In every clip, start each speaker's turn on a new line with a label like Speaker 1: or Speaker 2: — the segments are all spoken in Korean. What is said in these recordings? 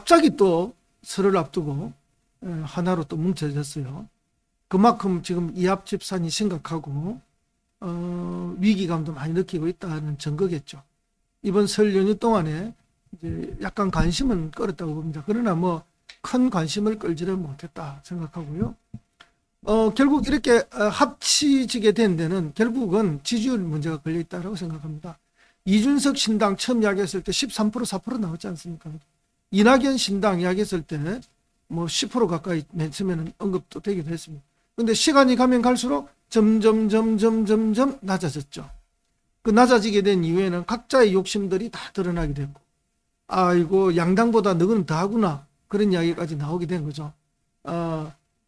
Speaker 1: 갑자기 또 설을 앞두고 하나로 또 뭉쳐졌어요. 그만큼 지금 이합 집산이 심각하고 위기감도 많이 느끼고 있다는 증거겠죠. 이번 설 연휴 동안에 이제 약간 관심은 끌었다고 봅니다. 그러나 뭐 큰 관심을 끌지를 못했다 생각하고요. 결국 이렇게 합치지게 된 데는 결국은 지지율 문제가 걸려 있다고 생각합니다. 이준석 신당 처음 이야기했을 때 13% 4% 나왔지 않습니까? 이낙연 신당 이야기했을 때 뭐 10% 가까이 맨 처음에는 언급도 되기도 했습니다. 근데 시간이 가면 갈수록 점점 낮아졌죠. 그 낮아지게 된 이유에는 각자의 욕심들이 다 드러나게 됐고, 아이고 양당보다 너는 더 하구나, 그런 이야기까지 나오게 된 거죠.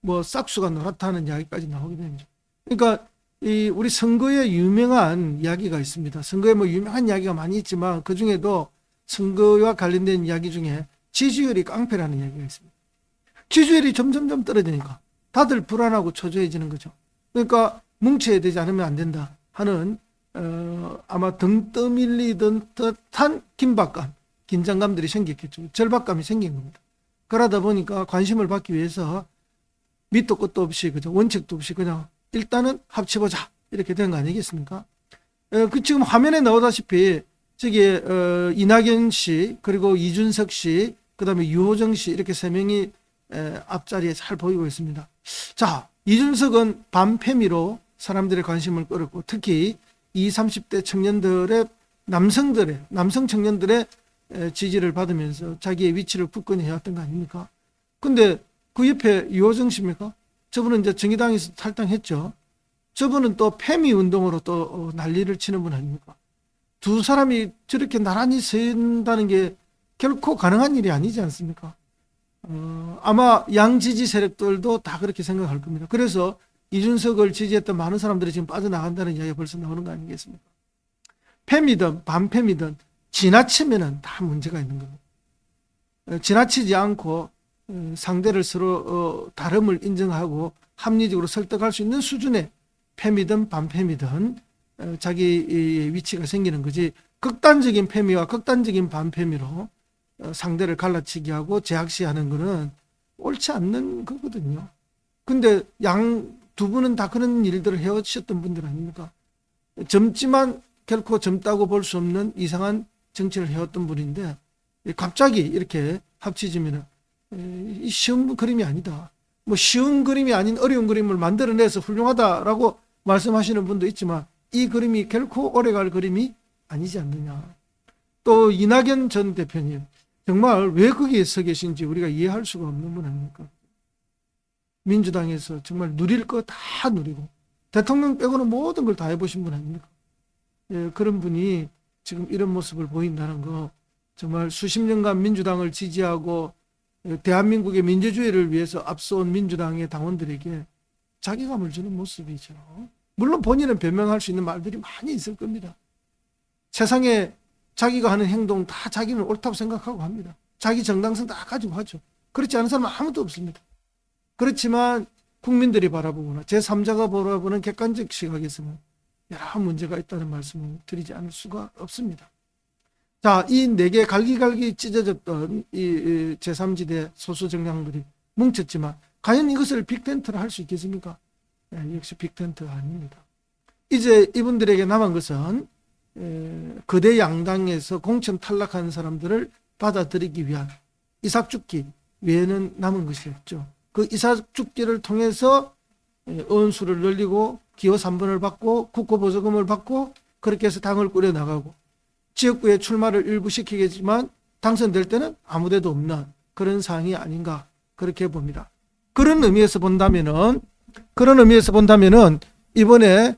Speaker 1: 뭐 싹수가 노랗다는 이야기까지 나오게 된 거죠. 그러니까 이 우리 선거에 유명한 이야기가 있습니다. 선거에 뭐 유명한 이야기가 많이 있지만 그 중에도 선거와 관련된 이야기 중에 지지율이 깡패라는 이야기가 있습니다. 지지율이 점점 떨어지니까 다들 불안하고 초조해지는 거죠. 그러니까 뭉쳐야 되지 않으면 안 된다 하는 아마 등 떠밀리던 듯한 긴박감, 긴장감들이 생겼겠죠. 절박감이 생긴 겁니다. 그러다 보니까 관심을 받기 위해서 밑도 끝도 없이, 그죠, 원칙도 없이 그냥 일단은 합쳐보자 이렇게 된 거 아니겠습니까? 그 지금 화면에 나오다시피 저기 이낙연 씨, 그리고 이준석 씨, 그다음에 유호정 씨, 이렇게 세 명이 앞자리에 잘 보이고 있습니다. 자, 이준석은 반패미로 사람들의 관심을 끌었고, 특히 20, 30대 청년들의 남성 청년들의 지지를 받으면서 자기의 위치를 굳건히 해왔던 거 아닙니까? 근데 그 옆에 유호정 씨입니까? 저분은 이제 정의당에서 탈당했죠. 저분은 또 패미 운동으로 또 난리를 치는 분 아닙니까? 두 사람이 저렇게 나란히 서인다는 게 결코 가능한 일이 아니지 않습니까? 아마 양지지 세력들도 다 그렇게 생각할 겁니다. 그래서 이준석을 지지했던 많은 사람들이 지금 빠져나간다는 이야기가 벌써 나오는 거 아니겠습니까? 패미든 반패미든 지나치면은 다 문제가 있는 겁니다. 지나치지 않고 상대를 서로 다름을 인정하고 합리적으로 설득할 수 있는 수준의 패미든 반패미든 자기 위치가 생기는 거지, 극단적인 패미와 극단적인 반패미로 상대를 갈라치기 하고 제약시하는 거는 옳지 않는 거거든요. 근데 두 분은 다 그런 일들을 해오셨던 분들 아닙니까? 젊지만 결코 젊다고 볼 수 없는 이상한 정치를 해왔던 분인데 갑자기 이렇게 합치지면 쉬운 그림이 아니다. 뭐 쉬운 그림이 아닌 어려운 그림을 만들어내서 훌륭하다라고 말씀하시는 분도 있지만 이 그림이 결코 오래갈 그림이 아니지 않느냐. 또 이낙연 전 대표님, 정말 왜 거기에 서 계신지 우리가 이해할 수가 없는 분 아닙니까? 민주당에서 정말 누릴 거 다 누리고 대통령 빼고는 모든 걸 다 해보신 분 아닙니까? 예, 그런 분이 지금 이런 모습을 보인다는 거, 정말 수십 년간 민주당을 지지하고 대한민국의 민주주의를 위해서 앞서온 민주당의 당원들에게 자괴감을 주는 모습이죠. 물론 본인은 변명할 수 있는 말들이 많이 있을 겁니다. 세상에 자기가 하는 행동 다 자기는 옳다고 생각하고 합니다. 자기 정당성 다 가지고 하죠. 그렇지 않은 사람은 아무도 없습니다. 그렇지만 국민들이 바라보거나 제3자가 바라보는 객관적 시각에서는 여러 문제가 있다는 말씀을 드리지 않을 수가 없습니다. 자, 이 네 개 갈기갈기 찢어졌던 이 제3지대 소수 정당들이 뭉쳤지만 과연 이것을 빅텐트로 할 수 있겠습니까? 역시 빅텐트가 아닙니다. 이제 이분들에게 남은 것은 거대 양당에서 공천 탈락한 사람들을 받아들이기 위한 이삭죽기 외에는 남은 것이 없죠. 그 이삭죽기를 통해서 의원수를 늘리고 기호 3번을 받고 국고보조금을 받고 그렇게 해서 당을 꾸려나가고 지역구에 출마를 일부 시키겠지만 당선될 때는 아무데도 없는 그런 상황이 아닌가, 그렇게 봅니다. 그런 의미에서 본다면은 이번에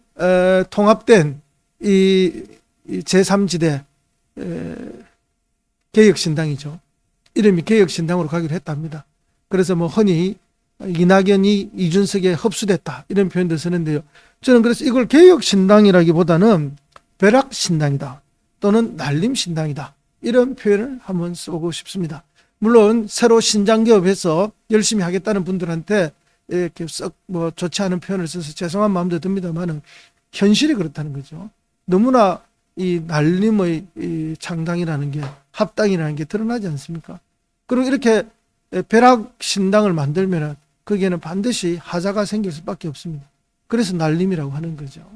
Speaker 1: 통합된 이 제3지대 개혁신당이죠. 이름이 개혁신당으로 가기로 했답니다. 그래서 뭐 흔히 이낙연이 이준석에 흡수됐다 이런 표현도 쓰는데요. 저는 그래서 이걸 개혁신당이라기보다는 벼락신당이다 또는 날림신당이다 이런 표현을 한번 써보고 싶습니다. 물론 새로 신장기업해서 열심히 하겠다는 분들한테 이렇게 썩 뭐 좋지 않은 표현을 써서 죄송한 마음도 듭니다만은 현실이 그렇다는 거죠. 너무나 이 날림의 이 창당이라는 게, 합당이라는 게 드러나지 않습니까? 그리고 이렇게 벼락 신당을 만들면 거기에는 반드시 하자가 생길 수밖에 없습니다. 그래서 날림이라고 하는 거죠.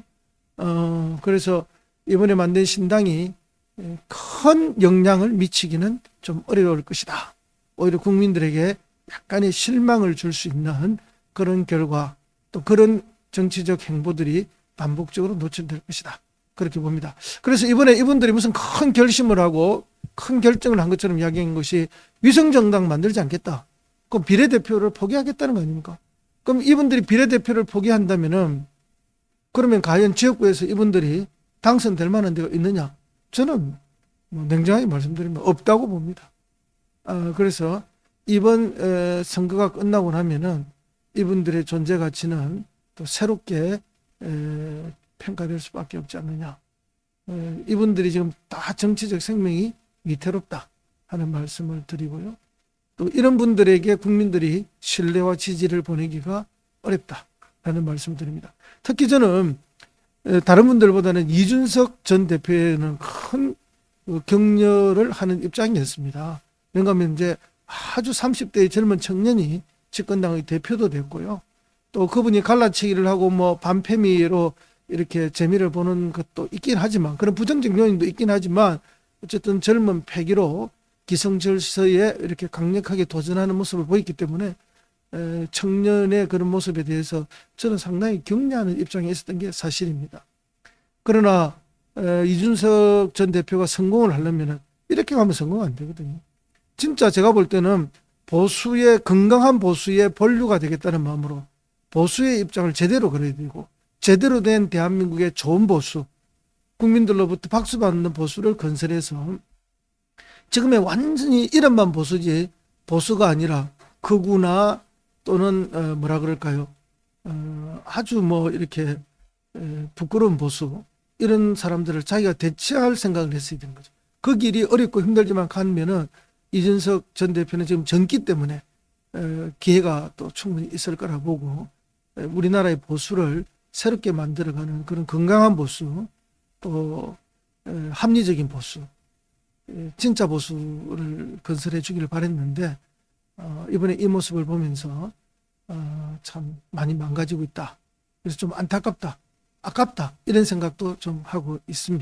Speaker 1: 그래서 이번에 만든 신당이 큰 영향을 미치기는 좀 어려울 것이다. 오히려 국민들에게 약간의 실망을 줄 수 있는 그런 결과, 또 그런 정치적 행보들이 반복적으로 노출될 것이다. 그렇게 봅니다. 그래서 이번에 이분들이 무슨 큰 결심을 하고 큰 결정을 한 것처럼 이야기한 것이 위성정당 만들지 않겠다. 그럼 비례대표를 포기하겠다는 거 아닙니까? 그럼 이분들이 비례대표를 포기한다면은 그러면 과연 지역구에서 이분들이 당선될 만한 데가 있느냐? 저는 냉정하게 말씀드리면 없다고 봅니다. 그래서 이번 선거가 끝나고 나면은 이분들의 존재 가치는 또 새롭게 평가될 수밖에 없지 않느냐. 이분들이 지금 다 정치적 생명이 위태롭다 하는 말씀을 드리고요. 또 이런 분들에게 국민들이 신뢰와 지지를 보내기가 어렵다라는 말씀을 드립니다. 특히 저는 다른 분들보다는 이준석 전 대표에는 큰 격려를 하는 입장이었습니다. 왜냐하면 이제 아주 30대의 젊은 청년이 집권당의 대표도 됐고요. 또 그분이 갈라치기를 하고 뭐 반패미로 이렇게 재미를 보는 것도 있긴 하지만, 그런 부정적 요인도 있긴 하지만, 어쨌든 젊은 패기로 기성질서에 이렇게 강력하게 도전하는 모습을 보였기 때문에 청년의 그런 모습에 대해서 저는 상당히 격려하는 입장에 있었던 게 사실입니다. 그러나 이준석 전 대표가 성공을 하려면 이렇게 가면 성공 안 되거든요. 진짜 제가 볼 때는 보수의, 건강한 보수의 본류가 되겠다는 마음으로 보수의 입장을 제대로 걸어야 되고, 제대로 된 대한민국의 좋은 보수, 국민들로부터 박수받는 보수를 건설해서, 지금의 완전히 이름만 보수지 보수가 아니라 극우나 또는 뭐라 그럴까요? 아주 뭐 이렇게 부끄러운 보수, 이런 사람들을 자기가 대체할 생각을 했어야 되는 거죠. 그 길이 어렵고 힘들지만 가면은 이준석 전 대표는 지금 젊기 때문에 기회가 또 충분히 있을 거라 보고, 우리나라의 보수를 새롭게 만들어가는 그런 건강한 보수, 또 합리적인 보수, 진짜 보수를 건설해 주기를 바랬는데 이번에 이 모습을 보면서 참 많이 망가지고 있다. 그래서 좀 안타깝다, 아깝다, 이런 생각도 좀 하고 있습니다.